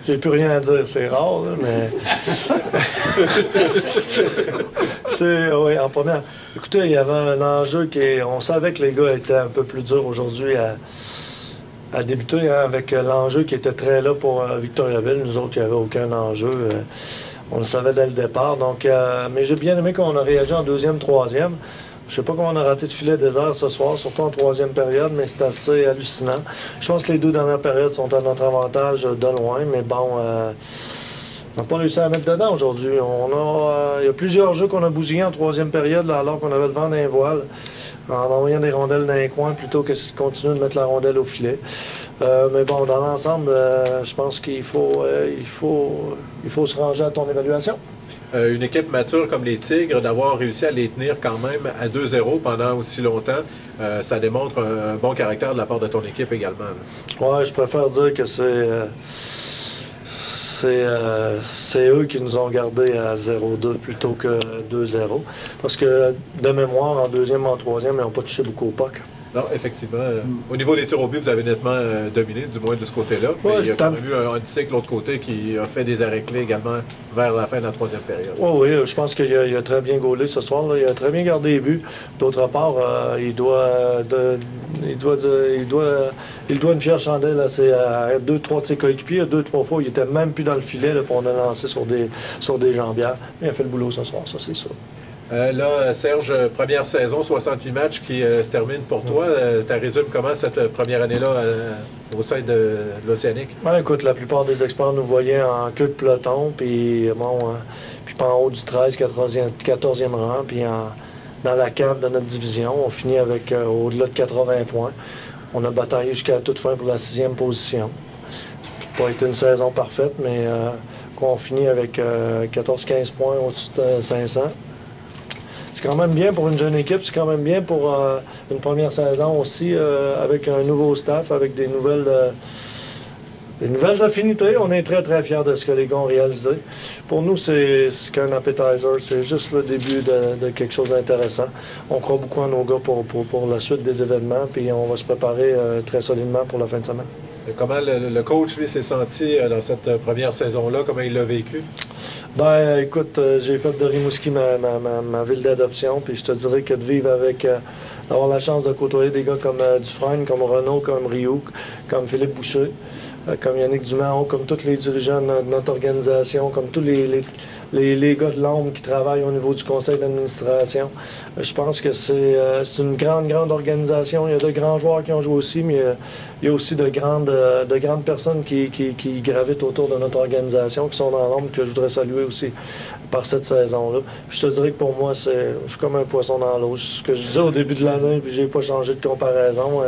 J'ai plus rien à dire, c'est rare, là, mais... oui, en première... Écoutez, il y avait un enjeu on savait que les gars étaient un peu plus durs aujourd'hui à débuter, hein, avec l'enjeu qui était très là pour Victoriaville. Nous autres, il n'y avait aucun enjeu. On le savait dès le départ. Donc, mais j'ai bien aimé qu'on a réagi en deuxième, troisième. Je ne sais pas comment on a raté de filet désert ce soir, surtout en troisième période, mais c'est assez hallucinant. Je pense que les deux dernières périodes sont à notre avantage de loin, mais bon, on n'a pas réussi à mettre dedans aujourd'hui. Il y a plusieurs jeux qu'on a bousillés en troisième période, là, alors qu'on avait le vent dans les voiles, en envoyant des rondelles dans les coins plutôt que de continuer de mettre la rondelle au filet. Mais bon, dans l'ensemble, je pense qu'il faut se ranger à ton évaluation. Une équipe mature comme les Tigres, d'avoir réussi à les tenir quand même à 2-0 pendant aussi longtemps, ça démontre un bon caractère de la part de ton équipe également. Oui, je préfère dire que c'est eux qui nous ont gardés à 0-2 plutôt que 2-0. Parce que, de mémoire, en deuxième, en troisième, ils n'ont pas touché beaucoup au puck. Non, effectivement. Au niveau des tirs au but, vous avez nettement dominé, du moins de ce côté-là. Mais il y a quand même eu un Tick de l'autre côté qui a fait des arrêts clés également vers la fin de la troisième période. Oui, je pense qu'il a très bien gaulé ce soir. Là. Il a très bien gardé les buts. D'autre part, il doit une fière chandelle à 2-3 de ses coéquipiers. 2-3 fois, il était même plus dans le filet, là, pour on a lancé sur des jambières. Mais il a fait le boulot ce soir, ça c'est sûr. Là, Serge, première saison, 68 matchs qui se terminent pour toi. Tu résumes comment cette première année-là au sein de l'Océanique? Ben, écoute, la plupart des experts nous voyaient en queue de peloton, puis pas en haut du 13, 14e rang, puis dans la cave de notre division. On finit avec au-delà de 80 points. On a bataillé jusqu'à la toute fin pour la 6e position. Ça n'a pas été une saison parfaite, mais on finit avec 14-15 points au-dessus de 500. C'est quand même bien pour une jeune équipe, c'est quand même bien pour une première saison aussi, avec un nouveau staff, avec des nouvelles affinités. On est très, très fiers de ce que les gars ont réalisé. Pour nous, c'est qu'un appetizer, c'est juste le début de quelque chose d'intéressant. On croit beaucoup en nos gars pour la suite des événements, puis on va se préparer très solidement pour la fin de semaine. Comment le coach, lui, s'est senti dans cette première saison-là? Comment il l'a vécu? Ben, écoute, j'ai fait de Rimouski ma ville d'adoption, puis je te dirais que de vivre avec, d'avoir la chance de côtoyer des gars comme Dufresne, comme Renaud, comme Rioux, comme Philippe Boucher, comme Yannick Dumont, comme tous les dirigeants de notre organisation, comme tous les gars de l'ombre qui travaillent au niveau du conseil d'administration. Je pense que c'est une grande organisation. Il y a de grands joueurs qui ont joué aussi, mais il y a aussi de grandes personnes qui gravitent autour de notre organisation, qui sont dans l'ombre, que je voudrais saluer aussi par cette saison-là. Je te dirais que pour moi, je suis comme un poisson dans l'eau. Ce que je disais au début de l'année, puis j'ai pas changé de comparaison.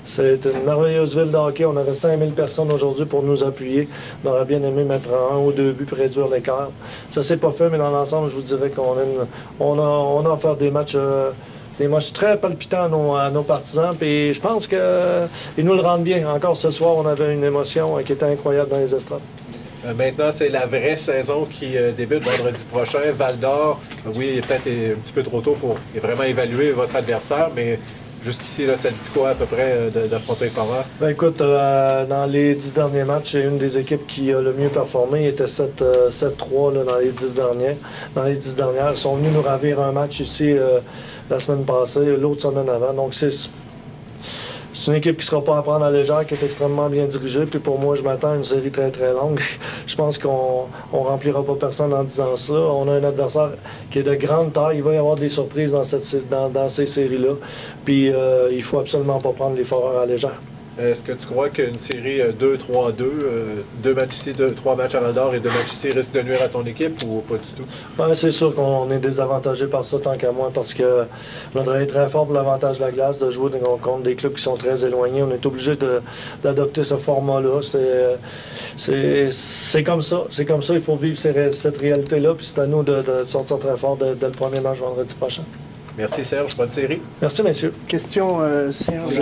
C'est une merveilleuse ville de hockey. On avait 5000 personnes aujourd'hui pour nous appuyer. On aurait bien aimé mettre 1 ou 2 buts pour réduire l'écart. Ça s'est pas fait, mais dans l'ensemble, je vous dirais qu'on a offert des matchs très palpitants à nos partisans. Puis je pense qu'ils nous le rendent bien. Encore ce soir, on avait une émotion qui était incroyable dans les estrades. Maintenant, c'est la vraie saison qui débute vendredi prochain. Val-d'Or, oui, il est peut-être un petit peu trop tôt pour vraiment évaluer votre adversaire, mais jusqu'ici, là, ça dit quoi à peu près d'affronter Fora? Ben écoute, dans les 10 derniers matchs, c'est une des équipes qui a le mieux performé. Il était 7-3 dans les 10 dernières. Ils sont venus nous ravir un match ici la semaine passée, l'autre semaine avant. Donc c'est une équipe qui ne sera pas à prendre à la légère, qui est extrêmement bien dirigée. Puis pour moi, je m'attends à une série très, très longue. Je pense qu'on ne remplira pas personne en disant cela. On a un adversaire qui est de grande taille. Il va y avoir des surprises dans ces séries-là. Puis il ne faut absolument pas prendre les Foreurs à la légère. Est-ce que tu crois qu'une série 2-3-2, 2 matchs ici, 3 matchs à Val-d'Or et 2 matchs ici risque de nuire à ton équipe ou pas du tout? Ben, c'est sûr qu'on est désavantagé par ça tant qu'à moi parce que on a travaillé très fort pour l'avantage de la glace, de jouer contre des clubs qui sont très éloignés. On est obligé d'adopter ce format-là. C'est comme ça. C'est comme ça. Il faut vivre cette réalité-là. Puis c'est à nous de sortir très fort dès le premier match vendredi prochain. Merci Serge, bonne série. Merci, messieurs. Question, Serge.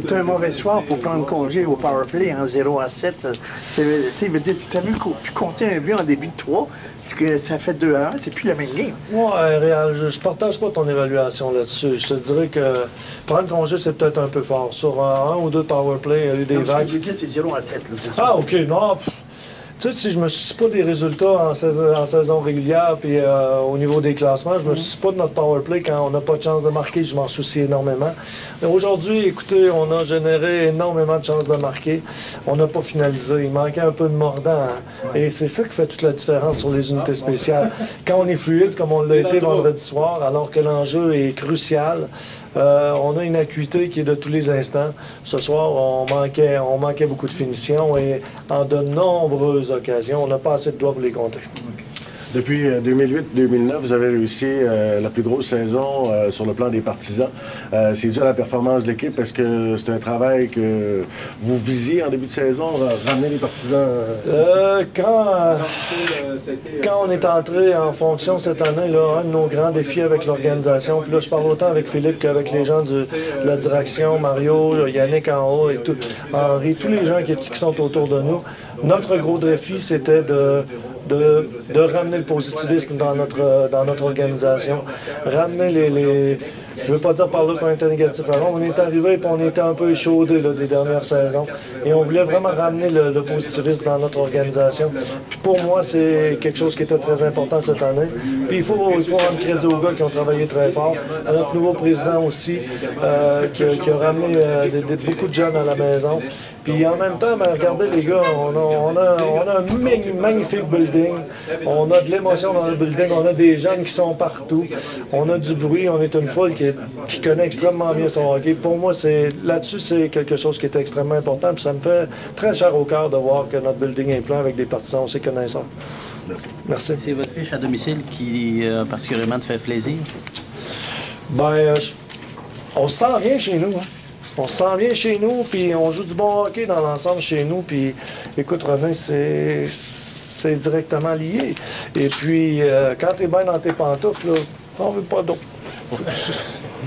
Tu as un mauvais soir pour prendre congé au powerplay en 0-7. Tu veux dire, si tu as vu compter un but en début de 3, parce que ça fait 2-1, c'est plus la même game. Ouais, Réal, je partage pas ton évaluation là-dessus. Je te dirais que prendre congé, c'est peut-être un peu fort. Sur un ou deux powerplay, il y a eu des vagues. Ce que je veux dire, c'est 0-7. Ah, OK, non. Tu sais, si je me suis pas des résultats en saison régulière, puis au niveau des classements, je me suis pas de notre powerplay quand on n'a pas de chance de marquer, je m'en soucie énormément. Mais aujourd'hui, écoutez, on a généré énormément de chances de marquer. On n'a pas finalisé. Il manquait un peu de mordant. Hein? Et c'est ça qui fait toute la différence sur les unités spéciales. Quand on est fluide, comme on l'a été vendredi soir, alors que l'enjeu est crucial, on a une acuité qui est de tous les instants. Ce soir, on manquait beaucoup de finitions et en de nombreuses occasions, on n'a pas assez de doigts pour les compter. Depuis 2008-2009, vous avez réussi la plus grosse saison sur le plan des partisans. C'est dû à la performance de l'équipe parce que c'est un travail que vous visiez en début de saison, ramener les partisans? Quand on est entré en fonction cette année, là, un de nos grands défis avec l'organisation, puis là je parle autant avec Philippe qu'avec les gens de la direction, Mario, Yannick en haut, et tout, Henri, tous les gens qui sont autour de nous, notre gros défi c'était de ramener le positivisme dans notre organisation, ramener les je veux pas dire par là qu'on était négatif avant, on est arrivé et on était un peu échaudé des dernières saisons et on voulait vraiment ramener le positivisme dans notre organisation. Puis pour moi, c'est quelque chose qui était très important cette année. Puis il faut rendre crédit aux gars qui ont travaillé très fort, à notre nouveau président aussi, qui a ramené beaucoup de jeunes à la maison. Puis en même temps, regardez les gars, on a un magnifique building, on a de l'émotion dans le building, on a des jeunes qui sont partout, on a du bruit, on est une foule qui connaît extrêmement bien son hockey. Pour moi, là-dessus, c'est quelque chose qui est extrêmement important. Puis ça me fait très cher au cœur de voir que notre building est plein avec des partisans aussi connaissants. Merci. C'est votre fiche à domicile qui particulièrement te fait plaisir? On se sent bien chez nous. Hein? On se sent bien chez nous, puis on joue du bon hockey dans l'ensemble chez nous. Puis, écoute, René, c'est directement lié. Et puis, quand tu es bien dans tes pantoufles, là, on veut pas d'eau.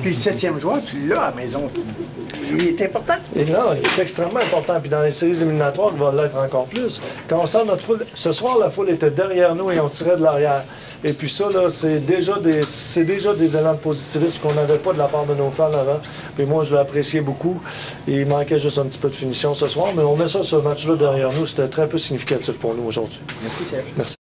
Puis le 7e joueur, tu l'as à la maison. Il est important. Et non, il est extrêmement important. Puis dans les séries éliminatoires, il va l'être encore plus. Quand on sort notre foule, ce soir, la foule était derrière nous et on tirait de l'arrière. Et puis ça, là, c'est déjà des élans de positivisme qu'on n'avait pas de la part de nos fans avant. Puis moi, je l'ai apprécié beaucoup. Il manquait juste un petit peu de finition ce soir, mais on met ça, ce match-là derrière nous. C'était très peu significatif pour nous aujourd'hui. Merci, Serge. Merci.